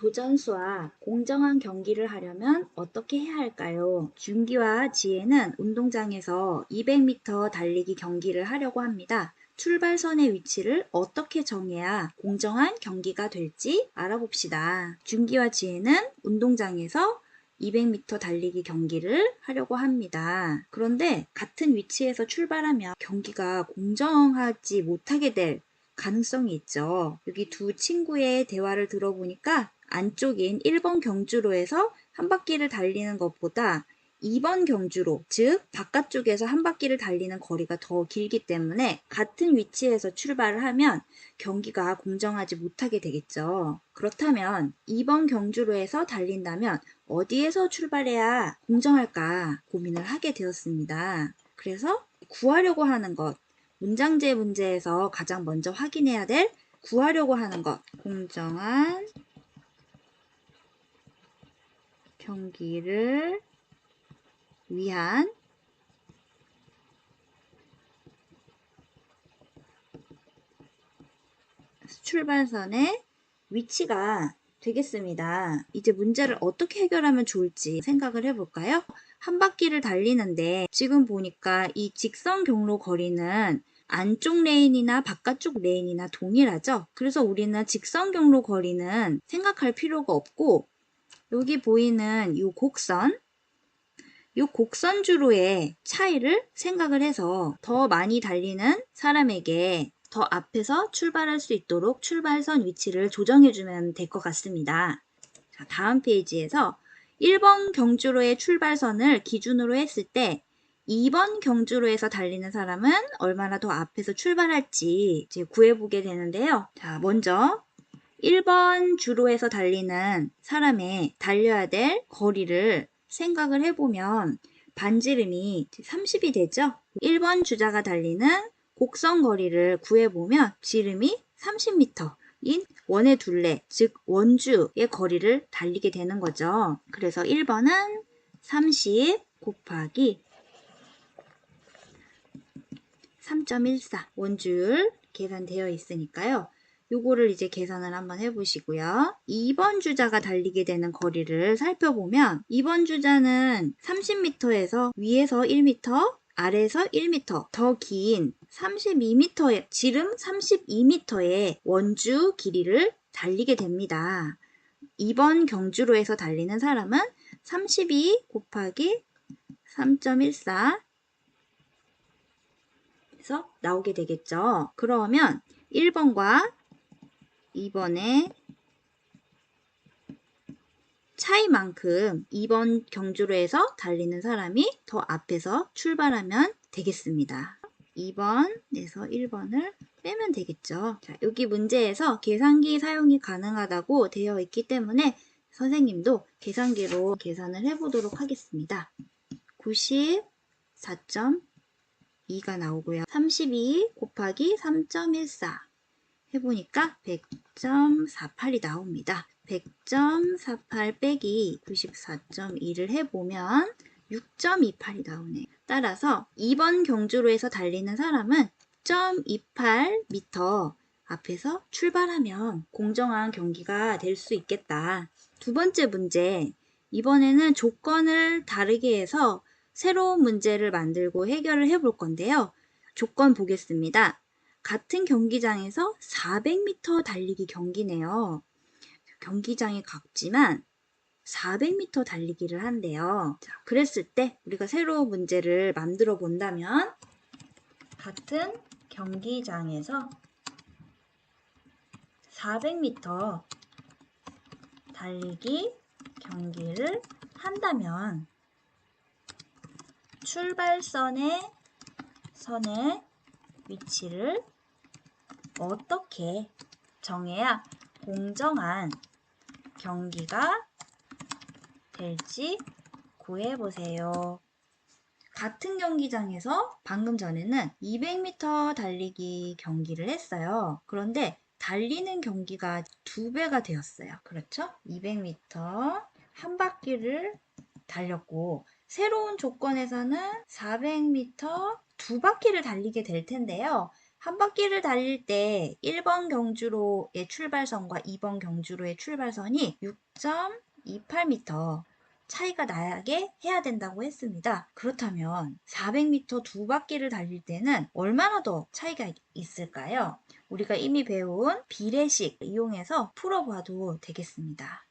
도전수와 공정한 경기를 하려면 어떻게 해야 할까요? 준기와 지혜는 운동장에서 200m 달리기 경기를 하려고 합니다. 출발선의 위치를 어떻게 정해야 공정한 경기가 될지 알아봅시다. 준기와 지혜는 운동장에서 200m 달리기 경기를 하려고 합니다. 그런데 같은 위치에서 출발하면 경기가 공정하지 못하게 될 가능성이 있죠. 여기 두 친구의 대화를 들어보니까 안쪽인 1번 경주로에서 한 바퀴를 달리는 것보다 2번 경주로, 즉 바깥쪽에서 한 바퀴를 달리는 거리가 더 길기 때문에 같은 위치에서 출발을 하면 경기가 공정하지 못하게 되겠죠. 그렇다면 2번 경주로에서 달린다면 어디에서 출발해야 공정할까 고민을 하게 되었습니다. 그래서 구하려고 하는 것, 문장제 문제에서 가장 먼저 확인해야 될 구하려고 하는 것, 공정한 경기를 위한 출발선의 위치가 되겠습니다. 이제 문제를 어떻게 해결하면 좋을지 생각을 해볼까요? 한 바퀴를 달리는데 지금 보니까 이 직선 경로 거리는 안쪽 레인이나 바깥쪽 레인이나 동일하죠? 그래서 우리는 직선 경로 거리는 생각할 필요가 없고 여기 보이는 이 곡선주로의 차이를 생각을 해서 더 많이 달리는 사람에게 더 앞에서 출발할 수 있도록 출발선 위치를 조정해주면 될 것 같습니다. 자, 다음 페이지에서 1번 경주로의 출발선을 기준으로 했을 때 2번 경주로에서 달리는 사람은 얼마나 더 앞에서 출발할지 이제 구해보게 되는데요. 자, 먼저 1번 주로에서 달리는 사람의 달려야 될 거리를 생각을 해보면 반지름이 30이 되죠. 1번 주자가 달리는 곡선 거리를 구해보면 지름이 30m인 원의 둘레, 즉 원주의 거리를 달리게 되는 거죠. 그래서 1번은 30 곱하기 3.14 원줄 계산되어 있으니까요. 요거를 이제 계산을 한번 해보시고요. 2번 주자가 달리게 되는 거리를 살펴보면 2번 주자는 30m에서 위에서 1m, 아래에서 1m 더 긴 32m의 지름 32m의 원주 길이를 달리게 됩니다. 2번 경주로에서 달리는 사람은 32 곱하기 3.14 해서 나오게 되겠죠. 그러면 1번과 2번의 차이만큼 2번 경주로에서 달리는 사람이 더 앞에서 출발하면 되겠습니다. 2번에서 1번을 빼면 되겠죠. 자, 여기 문제에서 계산기 사용이 가능하다고 되어 있기 때문에 선생님도 계산기로 계산을 해보도록 하겠습니다. 94.2가 나오고요. 32 곱하기 3.14 해보니까 100.48이 나옵니다. 100.48 빼기 94.2를 해보면 6.28이 나오네요. 따라서 2번 경주로에서 달리는 사람은 6.28m 앞에서 출발하면 공정한 경기가 될 수 있겠다. 두 번째 문제, 이번에는 조건을 다르게 해서 새로운 문제를 만들고 해결을 해볼 건데요. 조건 보겠습니다. 같은 경기장에서 400m 달리기 경기네요. 경기장이 같지만 400m 달리기를 한대요. 자, 그랬을 때 우리가 새로운 문제를 만들어 본다면 같은 경기장에서 400m 달리기 경기를 한다면 출발선의 위치를 어떻게 정해야 공정한 경기가 될지 구해보세요. 같은 경기장에서 방금 전에는 200m 달리기 경기를 했어요. 그런데 달리는 경기가 2배가 되었어요. 그렇죠? 200m 한 바퀴를 달렸고 새로운 조건에서는 400m 두 바퀴를 달리게 될 텐데요. 한 바퀴를 달릴 때 1번 경주로의 출발선과 2번 경주로의 출발선이 6.28m 차이가 나게 해야 된다고 했습니다. 그렇다면 400m 두 바퀴를 달릴 때는 얼마나 더 차이가 있을까요? 우리가 이미 배운 비례식 이용해서 풀어봐도 되겠습니다.